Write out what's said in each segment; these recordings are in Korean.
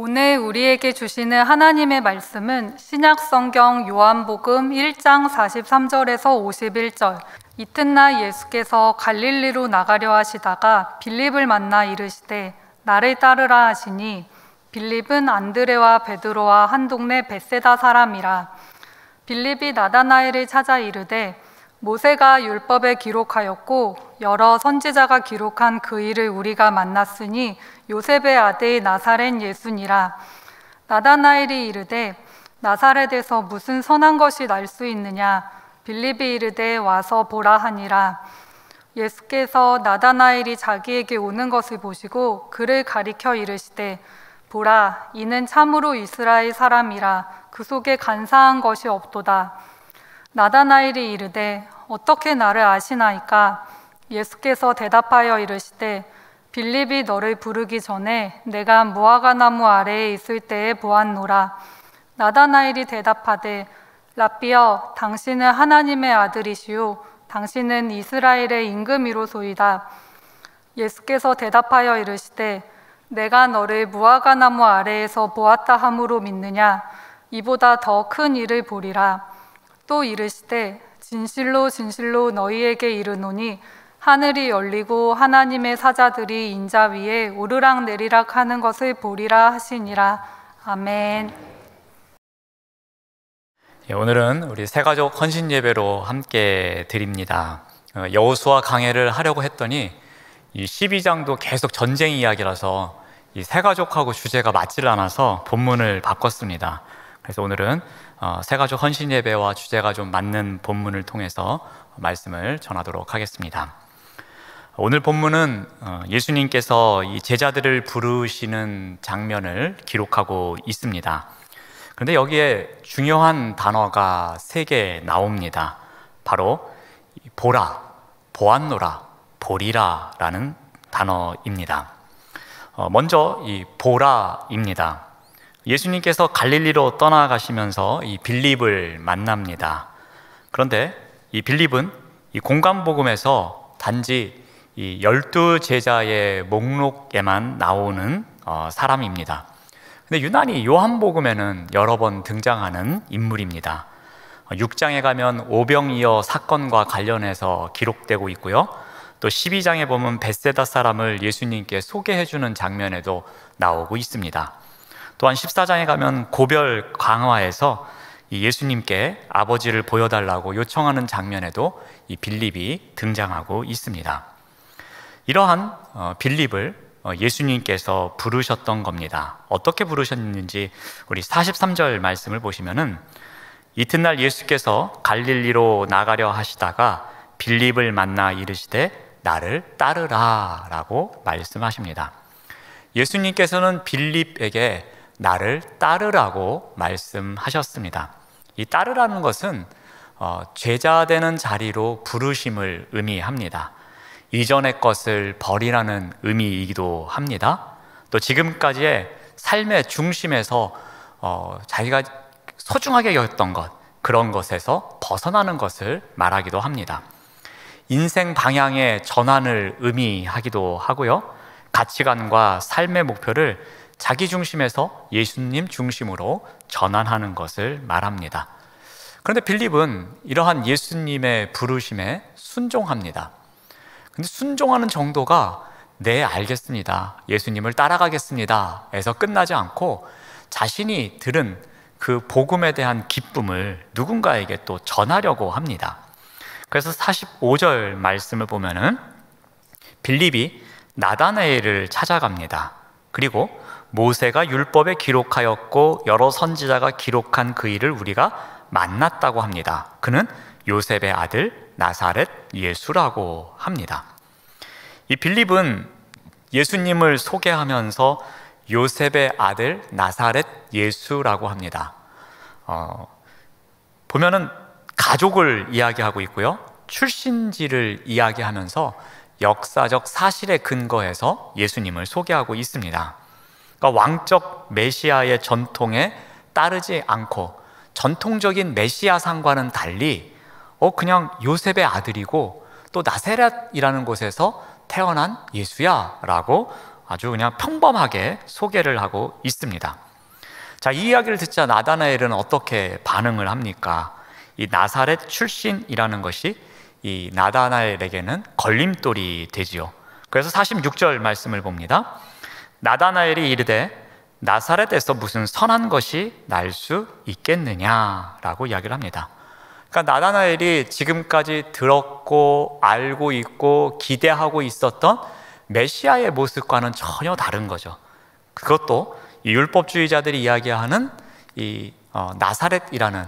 오늘 우리에게 주시는 하나님의 말씀은 신약성경 요한복음 1장 43절에서 51절. 이튿날 예수께서 갈릴리로 나가려 하시다가 빌립을 만나 이르시되 나를 따르라 하시니 빌립은 안드레와 베드로와 한 동네 벳세다 사람이라. 빌립이 나다나엘을 찾아 이르되 모세가 율법에 기록하였고 여러 선지자가 기록한 그 일을 우리가 만났으니 요셉의 아들 나사렛 예수니라. 나다나엘이 이르되 나사렛에서 무슨 선한 것이 날 수 있느냐. 빌립이 이르되 와서 보라 하니라. 예수께서 나다나엘이 자기에게 오는 것을 보시고 그를 가리켜 이르시되 보라, 이는 참으로 이스라엘 사람이라. 그 속에 간사한 것이 없도다. 나다나엘이 이르되 어떻게 나를 아시나이까? 예수께서 대답하여 이르시되 빌립이 너를 부르기 전에 내가 무화과 나무 아래에 있을 때에 보았노라. 나다나엘이 대답하되 랍비여, 당신은 하나님의 아들이시요 당신은 이스라엘의 임금이로소이다. 예수께서 대답하여 이르시되 내가 너를 무화과 나무 아래에서 보았다 함으로 믿느냐? 이보다 더 큰 일을 보리라. 또 이르시되 진실로 진실로 너희에게 이르노니 하늘이 열리고 하나님의 사자들이 인자 위에 오르락 내리락 하는 것을 보리라 하시니라. 아멘. 오늘은 우리 새가족 헌신 예배로 함께 드립니다. 여호수아 강해를 하려고 했더니 이 12장도 계속 전쟁 이야기라서 이 새가족하고 주제가 맞질 않아서 본문을 바꿨습니다. 그래서 오늘은 새가족 헌신 예배와 주제가 좀 맞는 본문을 통해서 말씀을 전하도록 하겠습니다. 오늘 본문은 예수님께서 이 제자들을 부르시는 장면을 기록하고 있습니다. 그런데 여기에 중요한 단어가 3개 나옵니다. 바로 보라, 보았노라, 보리라 라는 단어입니다. 먼저 이 보라입니다. 예수님께서 갈릴리로 떠나가시면서 이 빌립을 만납니다. 그런데 이 빌립은 이 공간복음에서 단지 이 12제자의 목록에만 나오는 사람입니다. 근데 유난히 요한복음에는 여러 번 등장하는 인물입니다. 6장에 가면 오병이어 사건과 관련해서 기록되고 있고요. 또 12장에 보면 벳세다 사람을 예수님께 소개해주는 장면에도 나오고 있습니다. 또한 14장에 가면 고별 강화에서 이 예수님께 아버지를 보여달라고 요청하는 장면에도 이 빌립이 등장하고 있습니다. 이러한 빌립을 예수님께서 부르셨던 겁니다. 어떻게 부르셨는지 우리 43절 말씀을 보시면은 이튿날 예수께서 갈릴리로 나가려 하시다가 빌립을 만나 이르시되 나를 따르라 라고 말씀하십니다. 예수님께서는 빌립에게 나를 따르라고 말씀하셨습니다. 이 따르라는 것은 제자 되는 자리로 부르심을 의미합니다. 이전의 것을 버리라는 의미이기도 합니다. 또 지금까지의 삶의 중심에서 자기가 소중하게 여겼던 것, 그런 것에서 벗어나는 것을 말하기도 합니다. 인생 방향의 전환을 의미하기도 하고요. 가치관과 삶의 목표를 자기 중심에서 예수님 중심으로 전환하는 것을 말합니다. 그런데 빌립은 이러한 예수님의 부르심에 순종합니다. 근데 순종하는 정도가 네, 알겠습니다, 예수님을 따라가겠습니다 에서 끝나지 않고 자신이 들은 그 복음에 대한 기쁨을 누군가에게 또 전하려고 합니다. 그래서 45절 말씀을 보면은 빌립이 나다나엘을 찾아갑니다. 그리고 모세가 율법에 기록하였고 여러 선지자가 기록한 그 일을 우리가 만났다고 합니다. 그는 요셉의 아들 나사렛 예수라고 합니다. 이 빌립은 예수님을 소개하면서 요셉의 아들 나사렛 예수라고 합니다. 보면은 가족을 이야기하고 있고요, 출신지를 이야기하면서 역사적 사실에 근거해서 예수님을 소개하고 있습니다. 그러니까 왕적 메시아의 전통에 따르지 않고 전통적인 메시아상과는 달리 그냥 요셉의 아들이고 또 나사렛이라는 곳에서 태어난 예수야 라고 아주 그냥 평범하게 소개를 하고 있습니다. 자, 이 이야기를 듣자 나다나엘은 어떻게 반응을 합니까? 이 나사렛 출신이라는 것이 이 나다나엘에게는 걸림돌이 되지요. 그래서 46절 말씀을 봅니다. 나다나엘이 이르되 나사렛에서 무슨 선한 것이 날 수 있겠느냐라고 이야기를 합니다. 그러니까 나다나엘이 지금까지 들었고 알고 있고 기대하고 있었던 메시아의 모습과는 전혀 다른 거죠. 그것도 이 율법주의자들이 이야기하는 이 나사렛이라는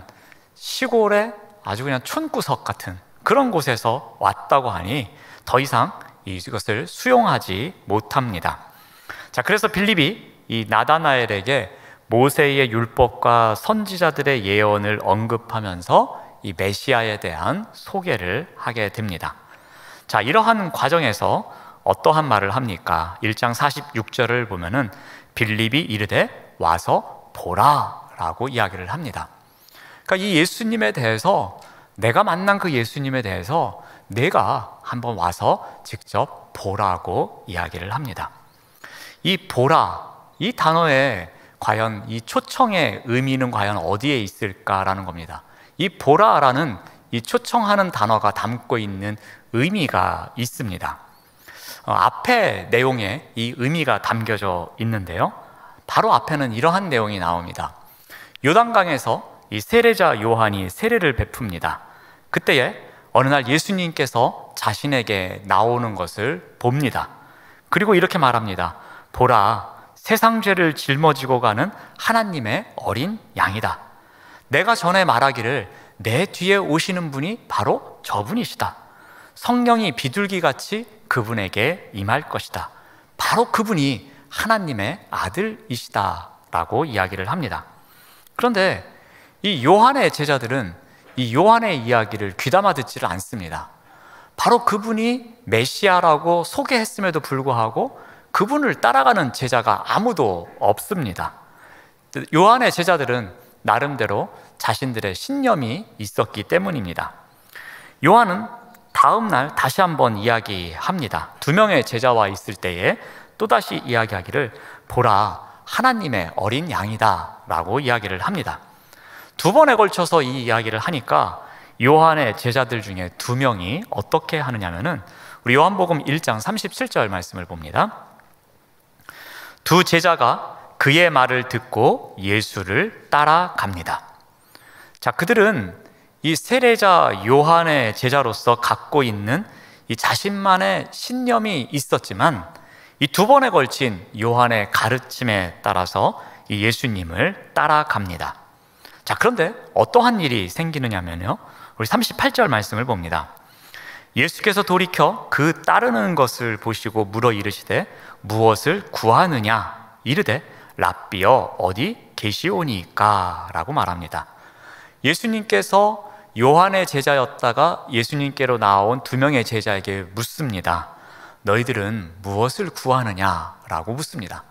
시골의 아주 그냥 촌구석 같은 그런 곳에서 왔다고 하니 더 이상 이것을 수용하지 못합니다. 자, 그래서 빌립이 이 나다나엘에게 모세의 율법과 선지자들의 예언을 언급하면서 이 메시아에 대한 소개를 하게 됩니다. 자, 이러한 과정에서 어떠한 말을 합니까? 1장 46절을 보면은 빌립이 이르되 와서 보라 라고 이야기를 합니다. 그러니까 이 예수님에 대해서, 내가 만난 그 예수님에 대해서 내가 한번 와서 직접 보라고 이야기를 합니다. 이 보라, 이 단어에 과연 이 초청의 의미는 과연 어디에 있을까라는 겁니다. 이 보라라는 이 초청하는 단어가 담고 있는 의미가 있습니다. 앞에 내용에 이 의미가 담겨져 있는데요, 바로 앞에는 이러한 내용이 나옵니다. 요단강에서 이 세례자 요한이 세례를 베풉니다. 그때에 어느 날 예수님께서 자신에게 나오는 것을 봅니다. 그리고 이렇게 말합니다. 보라, 세상 죄를 짊어지고 가는 하나님의 어린 양이다. 내가 전에 말하기를 내 뒤에 오시는 분이 바로 저분이시다. 성령이 비둘기같이 그분에게 임할 것이다. 바로 그분이 하나님의 아들이시다 라고 이야기를 합니다. 그런데 이 요한의 제자들은 이 요한의 이야기를 귀담아 듣지를 않습니다. 바로 그분이 메시아라고 소개했음에도 불구하고 그분을 따라가는 제자가 아무도 없습니다. 요한의 제자들은 나름대로 자신들의 신념이 있었기 때문입니다. 요한은 다음 날 다시 한번 이야기합니다. 2명의 제자와 있을 때에 또다시 이야기하기를 보라, 하나님의 어린 양이다 라고 이야기를 합니다. 2번에 걸쳐서 이 이야기를 하니까 요한의 제자들 중에 2명이 어떻게 하느냐면은 우리 요한복음 1장 37절 말씀을 봅니다. 2 제자가 그의 말을 듣고 예수를 따라갑니다. 자, 그들은 이 세례자 요한의 제자로서 갖고 있는 이 자신만의 신념이 있었지만 이 2번에 걸친 요한의 가르침에 따라서 이 예수님을 따라갑니다. 자, 그런데 어떠한 일이 생기느냐면요, 우리 38절 말씀을 봅니다. 예수께서 돌이켜 그 따르는 것을 보시고 물어 이르시되 무엇을 구하느냐? 이르되 랍비여 어디 계시오니까? 라고 말합니다. 예수님께서 요한의 제자였다가 예수님께로 나온 2명의 제자에게 묻습니다. 너희들은 무엇을 구하느냐? 라고 묻습니다.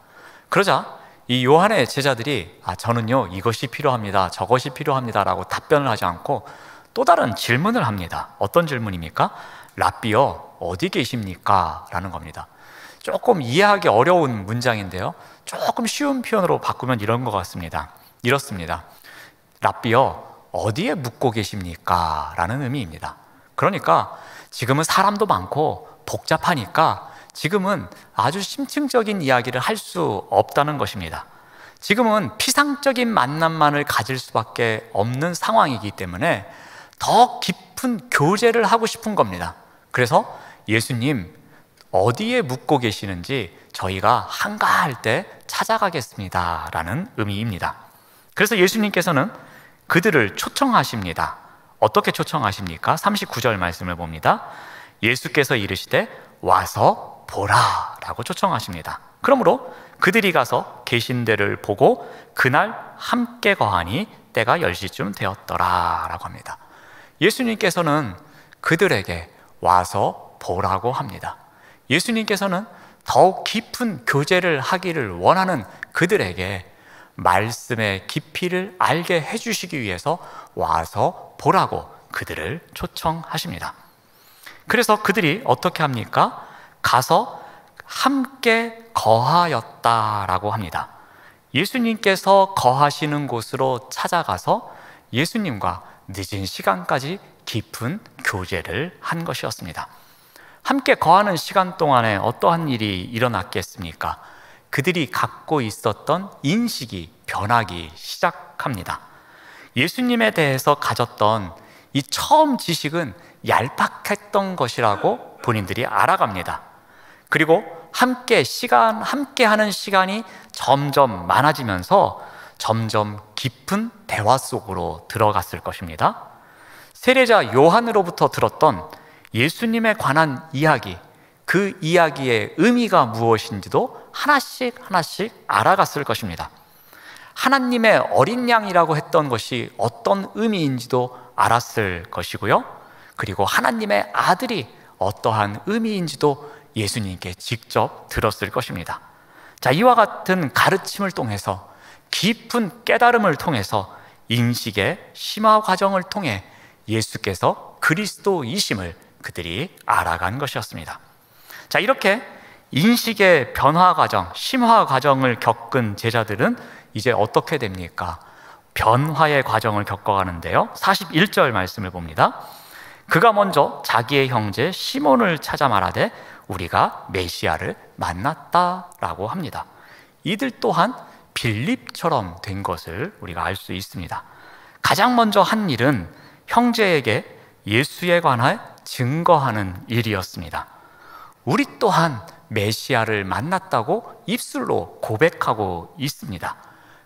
그러자 이 요한의 제자들이 저는요 이것이 필요합니다, 저것이 필요합니다 라고 답변을 하지 않고 또 다른 질문을 합니다. 어떤 질문입니까? 랍비여 어디 계십니까? 라는 겁니다. 조금 이해하기 어려운 문장인데요, 조금 쉬운 표현으로 바꾸면 이런 것 같습니다. 이렇습니다. 랍비여 어디에 묵고 계십니까? 라는 의미입니다. 그러니까 지금은 사람도 많고 복잡하니까 지금은 아주 심층적인 이야기를 할 수 없다는 것입니다. 지금은 피상적인 만남만을 가질 수밖에 없는 상황이기 때문에 더 깊은 교제를 하고 싶은 겁니다. 그래서 예수님 어디에 묵고 계시는지 저희가 한가할 때 찾아가겠습니다 라는 의미입니다. 그래서 예수님께서는 그들을 초청하십니다. 어떻게 초청하십니까? 39절 말씀을 봅니다. 예수께서 이르시되 와서 보라 라고 초청하십니다. 그러므로 그들이 가서 계신 데를 보고 그날 함께 거하니 때가 10시쯤 되었더라 라고 합니다. 예수님께서는 그들에게 와서 보라고 합니다. 예수님께서는 더욱 깊은 교제를 하기를 원하는 그들에게 말씀의 깊이를 알게 해주시기 위해서 와서 보라고 그들을 초청하십니다. 그래서 그들이 어떻게 합니까? 가서 함께 거하였다라고 합니다. 예수님께서 거하시는 곳으로 찾아가서 예수님과 늦은 시간까지 깊은 교제를 한 것이었습니다. 함께 거하는 시간 동안에 어떠한 일이 일어났겠습니까? 그들이 갖고 있었던 인식이 변하기 시작합니다. 예수님에 대해서 가졌던 이 처음 지식은 얄팍했던 것이라고 본인들이 알아갑니다. 그리고 함께 하는 시간이 점점 많아지면서 점점 깊은 대화 속으로 들어갔을 것입니다. 세례자 요한으로부터 들었던 예수님에 관한 이야기, 그 이야기의 의미가 무엇인지도 하나씩 알아갔을 것입니다. 하나님의 어린 양이라고 했던 것이 어떤 의미인지도 알았을 것이고요. 그리고 하나님의 아들이 어떠한 의미인지도 예수님께 직접 들었을 것입니다. 자, 이와 같은 가르침을 통해서, 깊은 깨달음을 통해서, 인식의 심화 과정을 통해 예수께서 그리스도이심을 그들이 알아간 것이었습니다. 자, 이렇게 인식의 변화 과정, 심화 과정을 겪은 제자들은 이제 어떻게 됩니까? 변화의 과정을 겪어가는데요. 41절 말씀을 봅니다. 그가 먼저 자기의 형제 시몬을 찾아 말하되 우리가 메시아를 만났다라고 합니다. 이들 또한 빌립처럼 된 것을 우리가 알 수 있습니다. 가장 먼저 한 일은 형제에게 예수에 관해 증거하는 일이었습니다. 우리 또한 메시아를 만났다고 입술로 고백하고 있습니다.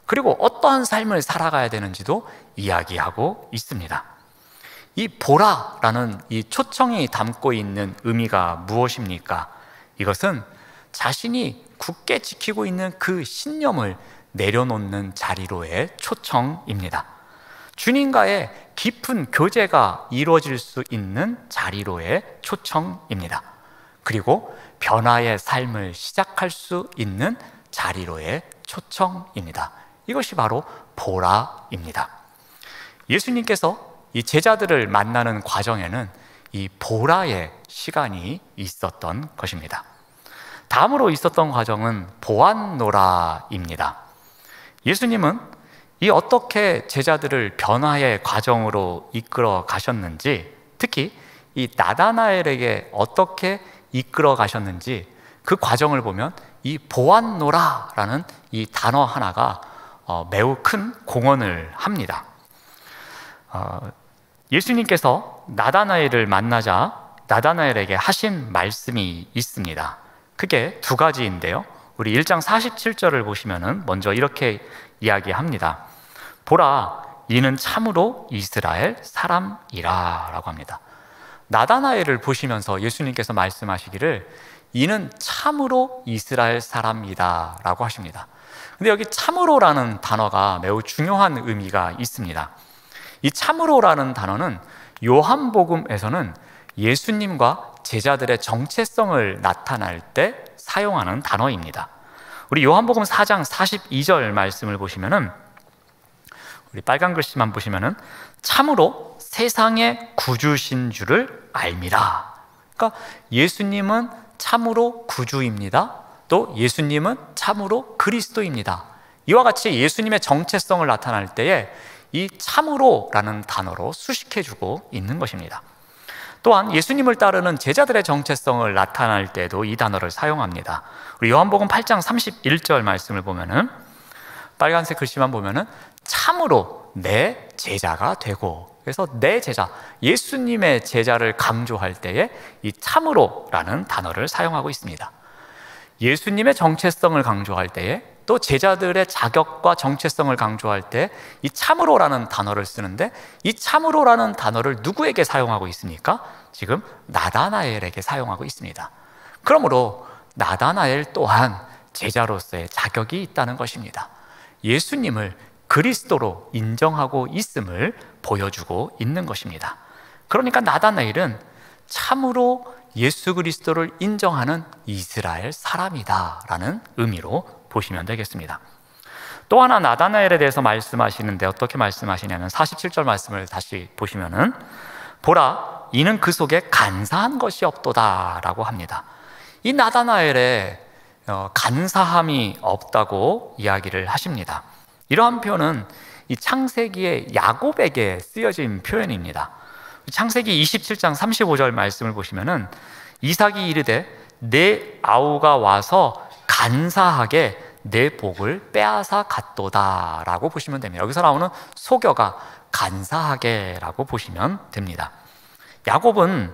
그리고 어떠한 삶을 살아가야 되는지도 이야기하고 있습니다. 이 보라라는 이 초청이 담고 있는 의미가 무엇입니까? 이것은 자신이 굳게 지키고 있는 그 신념을 내려놓는 자리로의 초청입니다. 주님과의 깊은 교제가 이루어질 수 있는 자리로의 초청입니다. 그리고 변화의 삶을 시작할 수 있는 자리로의 초청입니다. 이것이 바로 보라입니다. 예수님께서 이 제자들을 만나는 과정에는 이 보라의 시간이 있었던 것입니다. 다음으로 있었던 과정은 보았노라입니다. 예수님은 이 어떻게 제자들을 변화의 과정으로 이끌어 가셨는지, 특히 이 나다나엘에게 어떻게 이끌어 가셨는지 그 과정을 보면 이 보았노라라는 이 단어 하나가 매우 큰 공헌을 합니다. 예수님께서 나다나엘을 만나자 나다나엘에게 하신 말씀이 있습니다. 그게 두 가지인데요. 우리 1장 47절을 보시면은 먼저 이렇게 이야기합니다. 보라, 이는 참으로 이스라엘 사람이라 라고 합니다. 나다나엘을 보시면서 예수님께서 말씀하시기를 이는 참으로 이스라엘 사람이다 라고 하십니다. 근데 여기 참으로라는 단어가 매우 중요한 의미가 있습니다. 이 참으로라는 단어는 요한복음에서는 예수님과 제자들의 정체성을 나타낼 때 사용하는 단어입니다. 우리 요한복음 4장 42절 말씀을 보시면은, 우리 빨간 글씨만 보시면은 참으로 세상의 구주신 줄을 알미라. 그러니까 예수님은 참으로 구주입니다. 또 예수님은 참으로 그리스도입니다. 이와 같이 예수님의 정체성을 나타낼 때에 이 참으로라는 단어로 수식해주고 있는 것입니다. 또한 예수님을 따르는 제자들의 정체성을 나타낼 때도 이 단어를 사용합니다. 우리 요한복음 8장 31절 말씀을 보면은, 빨간색 글씨만 보면은 참으로 내 제자가 되고, 그래서 내 제자, 예수님의 제자를 강조할 때에 이 참으로라는 단어를 사용하고 있습니다. 예수님의 정체성을 강조할 때에, 또 제자들의 자격과 정체성을 강조할 때 이 참으로라는 단어를 쓰는데, 이 참으로라는 단어를 누구에게 사용하고 있습니까? 지금 나다나엘에게 사용하고 있습니다. 그러므로 나다나엘 또한 제자로서의 자격이 있다는 것입니다. 예수님을 그리스도로 인정하고 있음을 보여주고 있는 것입니다. 그러니까 나다나엘은 참으로 예수 그리스도를 인정하는 이스라엘 사람이다라는 의미로 보시면 되겠습니다. 또 하나 나다나엘에 대해서 말씀하시는데 어떻게 말씀하시냐면 47절 말씀을 다시 보시면은, 보라, 이는 그 속에 간사한 것이 없도다 라고 합니다. 이 나다나엘에 간사함이 없다고 이야기를 하십니다. 이러한 표현은 이 창세기의 야곱에게 쓰여진 표현입니다. 창세기 27장 35절 말씀을 보시면은 이삭이 이르되 내 아우가 와서 간사하게 내 복을 빼앗아 갔도다 라고 보시면 됩니다. 여기서 나오는 소겨가 간사하게 라고 보시면 됩니다. 야곱은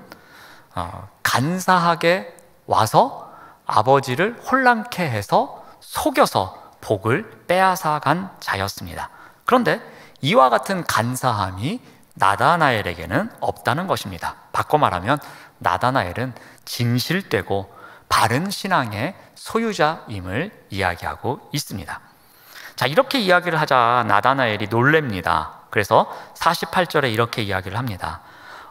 간사하게 와서 아버지를 혼란케 해서 속여서 복을 빼앗아 간 자였습니다. 그런데 이와 같은 간사함이 나다나엘에게는 없다는 것입니다. 바꿔 말하면 나다나엘은 진실되고 바른 신앙의 소유자임을 이야기하고 있습니다. 자, 이렇게 이야기를 하자 나다나엘이 놀랍니다. 그래서 48절에 이렇게 이야기를 합니다.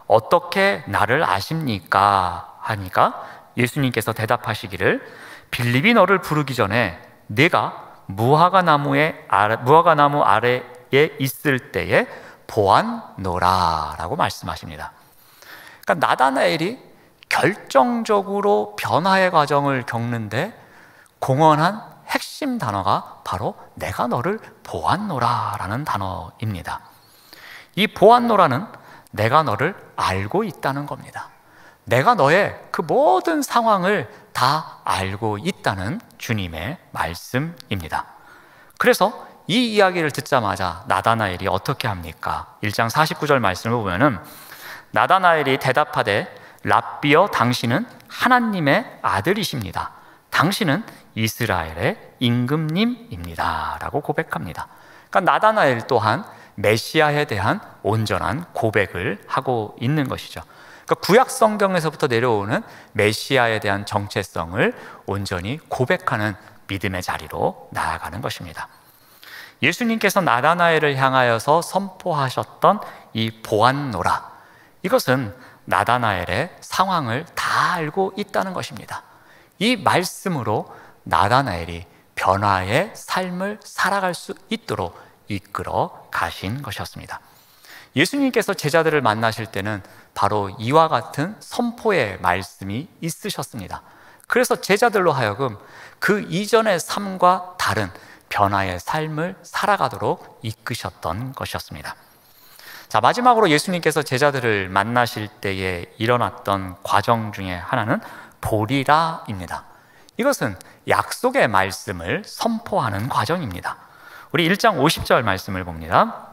어떻게 나를 아십니까? 하니까 예수님께서 대답하시기를 빌립이 너를 부르기 전에 내가 무화과나무 아래에 있을 때에 보았노라 라고 말씀하십니다. 그러니까 나다나엘이 결정적으로 변화의 과정을 겪는데 공헌한 핵심 단어가 바로 내가 너를 보았노라 라는 단어입니다. 이 보았노라는 내가 너를 알고 있다는 겁니다. 내가 너의 그 모든 상황을 다 알고 있다는 주님의 말씀입니다. 그래서 이 이야기를 듣자마자 나다나엘이 어떻게 합니까? 1장 49절 말씀을 보면은 나다나엘이 대답하되 랍비여 당신은 하나님의 아들이십니다. 당신은 이스라엘의 임금님입니다 라고 고백합니다. 그러니까 나다나엘 또한 메시아에 대한 온전한 고백을 하고 있는 것이죠. 그러니까 구약 성경에서부터 내려오는 메시아에 대한 정체성을 온전히 고백하는 믿음의 자리로 나아가는 것입니다. 예수님께서 나다나엘을 향하여서 선포하셨던 이 보았노라, 이것은 나다나엘의 상황을 다 알고 있다는 것입니다. 이 말씀으로 나다나엘이 변화의 삶을 살아갈 수 있도록 이끌어 가신 것이었습니다. 예수님께서 제자들을 만나실 때는 바로 이와 같은 선포의 말씀이 있으셨습니다. 그래서 제자들로 하여금 그 이전의 삶과 다른 변화의 삶을 살아가도록 이끄셨던 것이었습니다. 자, 마지막으로 예수님께서 제자들을 만나실 때에 일어났던 과정 중에 하나는 보리라입니다. 이것은 약속의 말씀을 선포하는 과정입니다. 우리 1장 50절 말씀을 봅니다.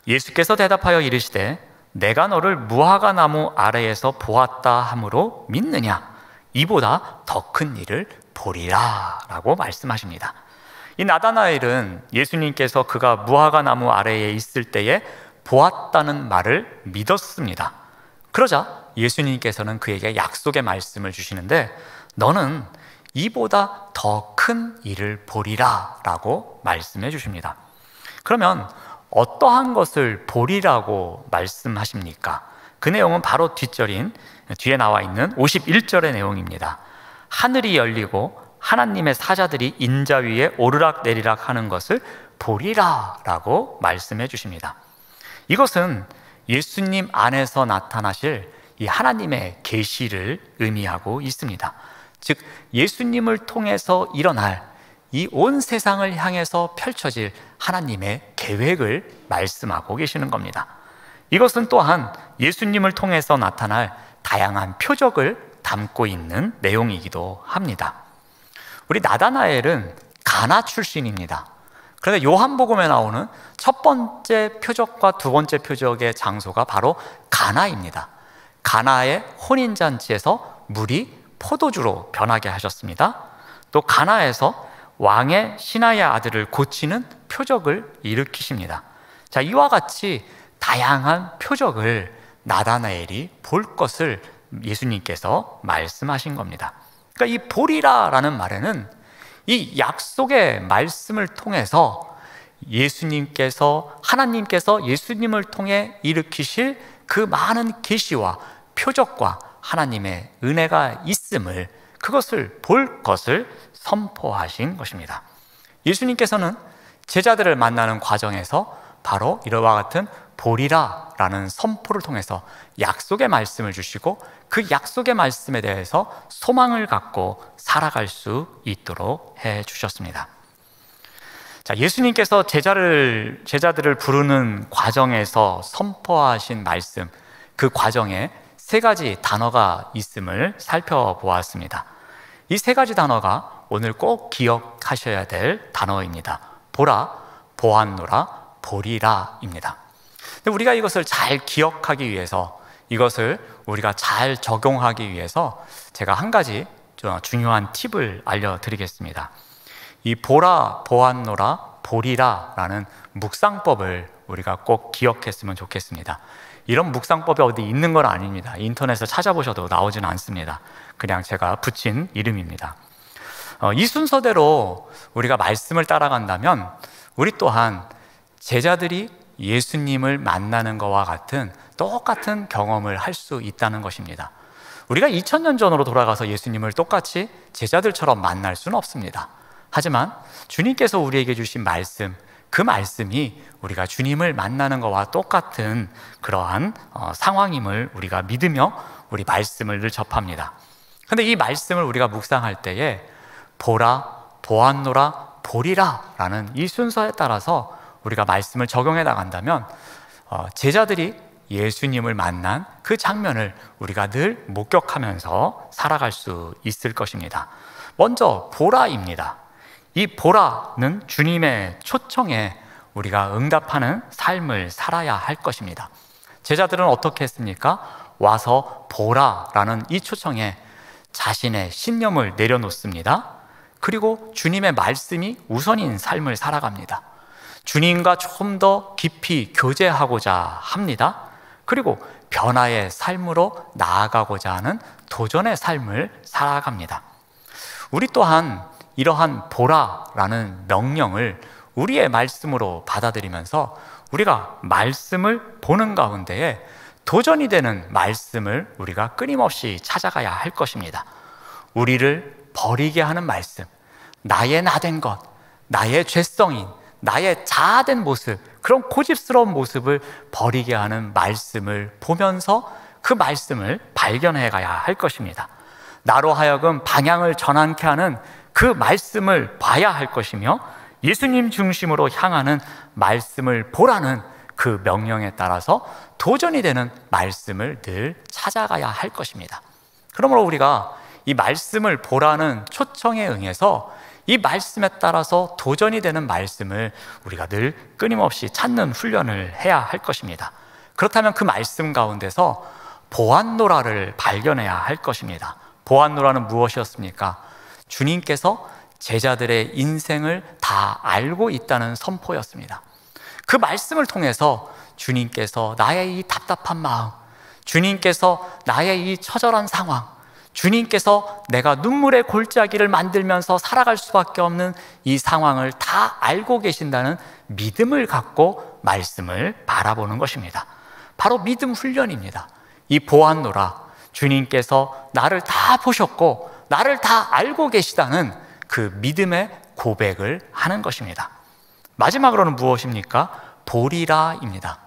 예수께서 대답하여 이르시되 내가 너를 무화과나무 아래에서 보았다 함으로 믿느냐? 이보다 더 큰 일을 보리라 라고 말씀하십니다. 이 나다나엘은 예수님께서 그가 무화과나무 아래에 있을 때에 보았다는 말을 믿었습니다. 그러자 예수님께서는 그에게 약속의 말씀을 주시는데 너는 이보다 더 큰 일을 보리라 라고 말씀해 주십니다. 그러면 어떠한 것을 보리라고 말씀하십니까? 그 내용은 바로 뒤에 나와 있는 51절의 내용입니다. 하늘이 열리고 하나님의 사자들이 인자 위에 오르락내리락 하는 것을 보리라 라고 말씀해 주십니다. 이것은 예수님 안에서 나타나실 이 하나님의 계시를 의미하고 있습니다. 즉 예수님을 통해서 일어날 이 온 세상을 향해서 펼쳐질 하나님의 계획을 말씀하고 계시는 겁니다. 이것은 또한 예수님을 통해서 나타날 다양한 표적을 담고 있는 내용이기도 합니다. 우리 나다나엘은 가나 출신입니다. 그런데 요한복음에 나오는 첫 번째 표적과 두 번째 표적의 장소가 바로 가나입니다. 가나의 혼인잔치에서 물이 포도주로 변하게 하셨습니다. 또 가나에서 왕의 신하의 아들을 고치는 표적을 일으키십니다. 자, 이와 같이 다양한 표적을 나다나엘이 볼 것을 예수님께서 말씀하신 겁니다. 그러니까 이 보리라라는 말에는 이 약속의 말씀을 통해서 하나님께서 예수님을 통해 일으키실 그 많은 계시와 표적과 하나님의 은혜가 있음을, 그것을 볼 것을 선포하신 것입니다. 예수님께서는 제자들을 만나는 과정에서 바로 이와 같은 보리라라는 선포를 통해서 약속의 말씀을 주시고 그 약속의 말씀에 대해서 소망을 갖고 살아갈 수 있도록 해 주셨습니다. 자, 예수님께서 제자들을 부르는 과정에서 선포하신 말씀, 그 과정에 세 가지 단어가 있음을 살펴보았습니다. 이 세 가지 단어가 오늘 꼭 기억하셔야 될 단어입니다. 보라, 보았노라, 보리라입니다. 근데 우리가 이것을 잘 기억하기 위해서, 이것을 우리가 잘 적용하기 위해서 제가 한 가지 중요한 팁을 알려드리겠습니다. 이 보라, 보았노라, 보리라라는 묵상법을 우리가 꼭 기억했으면 좋겠습니다. 이런 묵상법이 어디 있는 건 아닙니다. 인터넷에 찾아보셔도 나오지는 않습니다. 그냥 제가 붙인 이름입니다. 이 순서대로 우리가 말씀을 따라간다면 우리 또한 제자들이 예수님을 만나는 것과 같은 똑같은 경험을 할 수 있다는 것입니다. 우리가 2000년 전으로 돌아가서 예수님을 똑같이 제자들처럼 만날 수는 없습니다. 하지만 주님께서 우리에게 주신 말씀, 그 말씀이 우리가 주님을 만나는 것과 똑같은 그러한 상황임을 우리가 믿으며 우리 말씀을 늘 접합니다. 그런데 이 말씀을 우리가 묵상할 때에 보라, 보았노라, 보리라 라는 이 순서에 따라서 우리가 말씀을 적용해 나간다면 제자들이 예수님을 만난 그 장면을 우리가 늘 목격하면서 살아갈 수 있을 것입니다. 먼저 보라입니다. 이 보라는 주님의 초청에 우리가 응답하는 삶을 살아야 할 것입니다. 제자들은 어떻게 했습니까? 와서 보라라는 이 초청에 자신의 신념을 내려놓습니다. 그리고 주님의 말씀이 우선인 삶을 살아갑니다. 주님과 좀 더 깊이 교제하고자 합니다. 그리고 변화의 삶으로 나아가고자 하는 도전의 삶을 살아갑니다. 우리 또한 이러한 보라라는 명령을 우리의 말씀으로 받아들이면서 우리가 말씀을 보는 가운데에 도전이 되는 말씀을 우리가 끊임없이 찾아가야 할 것입니다. 우리를 버리게 하는 말씀, 나의 나된 것, 나의 죄성인, 나의 자아된 모습, 그런 고집스러운 모습을 버리게 하는 말씀을 보면서 그 말씀을 발견해 가야 할 것입니다. 나로 하여금 방향을 전환케 하는 그 말씀을 봐야 할 것이며 예수님 중심으로 향하는 말씀을 보라는 그 명령에 따라서 도전이 되는 말씀을 늘 찾아가야 할 것입니다. 그러므로 우리가 이 말씀을 보라는 초청에 응해서 이 말씀에 따라서 도전이 되는 말씀을 우리가 늘 끊임없이 찾는 훈련을 해야 할 것입니다. 그렇다면 그 말씀 가운데서 보았노라를 발견해야 할 것입니다. 보았노라는 무엇이었습니까? 주님께서 제자들의 인생을 다 알고 있다는 선포였습니다. 그 말씀을 통해서 주님께서 나의 이 답답한 마음, 주님께서 나의 이 처절한 상황, 주님께서 내가 눈물의 골짜기를 만들면서 살아갈 수밖에 없는 이 상황을 다 알고 계신다는 믿음을 갖고 말씀을 바라보는 것입니다. 바로 믿음 훈련입니다. 이 보았노라, 주님께서 나를 다 보셨고 나를 다 알고 계시다는 그 믿음의 고백을 하는 것입니다. 마지막으로는 무엇입니까? 보리라입니다.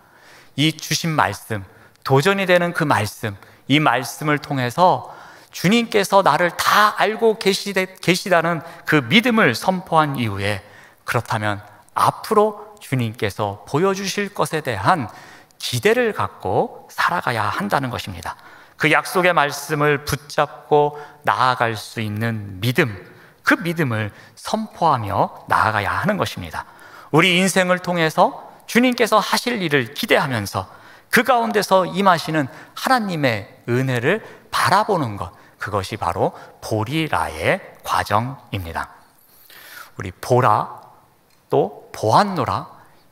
이 주신 말씀, 도전이 되는 그 말씀, 이 말씀을 통해서 주님께서 나를 다 알고 계시다는 그 믿음을 선포한 이후에 그렇다면 앞으로 주님께서 보여주실 것에 대한 기대를 갖고 살아가야 한다는 것입니다. 그 약속의 말씀을 붙잡고 나아갈 수 있는 믿음, 그 믿음을 선포하며 나아가야 하는 것입니다. 우리 인생을 통해서 주님께서 하실 일을 기대하면서 그 가운데서 임하시는 하나님의 은혜를 바라보는 것, 그것이 바로 보리라의 과정입니다. 우리 보라 또 보았노라,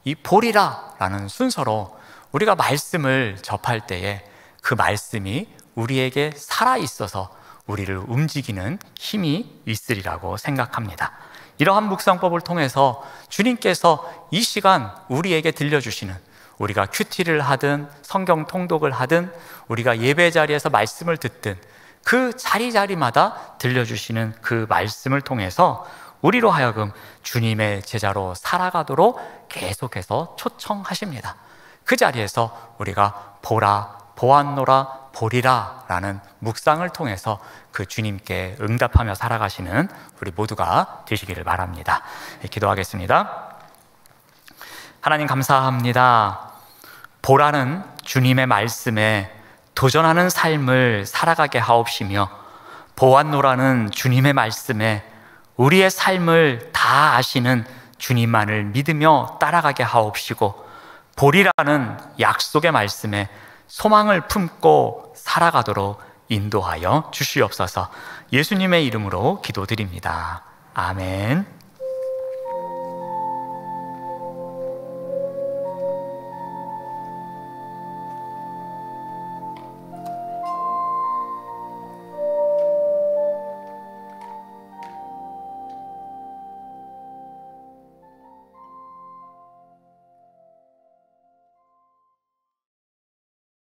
이 보리라라는 순서로 우리가 말씀을 접할 때에 그 말씀이 우리에게 살아있어서 우리를 움직이는 힘이 있으리라고 생각합니다. 이러한 묵상법을 통해서 주님께서 이 시간 우리에게 들려주시는, 우리가 큐티를 하든 성경 통독을 하든 우리가 예배 자리에서 말씀을 듣든 그 자리자리마다 들려주시는 그 말씀을 통해서 우리로 하여금 주님의 제자로 살아가도록 계속해서 초청하십니다. 그 자리에서 우리가 보라, 보았노라, 보리라 라는 묵상을 통해서 그 주님께 응답하며 살아가시는 우리 모두가 되시기를 바랍니다. 기도하겠습니다. 하나님 감사합니다. 보라는 주님의 말씀에 도전하는 삶을 살아가게 하옵시며, 보았노라는 주님의 말씀에 우리의 삶을 다 아시는 주님만을 믿으며 따라가게 하옵시고, 보리라는 약속의 말씀에 소망을 품고 살아가도록 인도하여 주시옵소서. 예수님의 이름으로 기도드립니다. 아멘.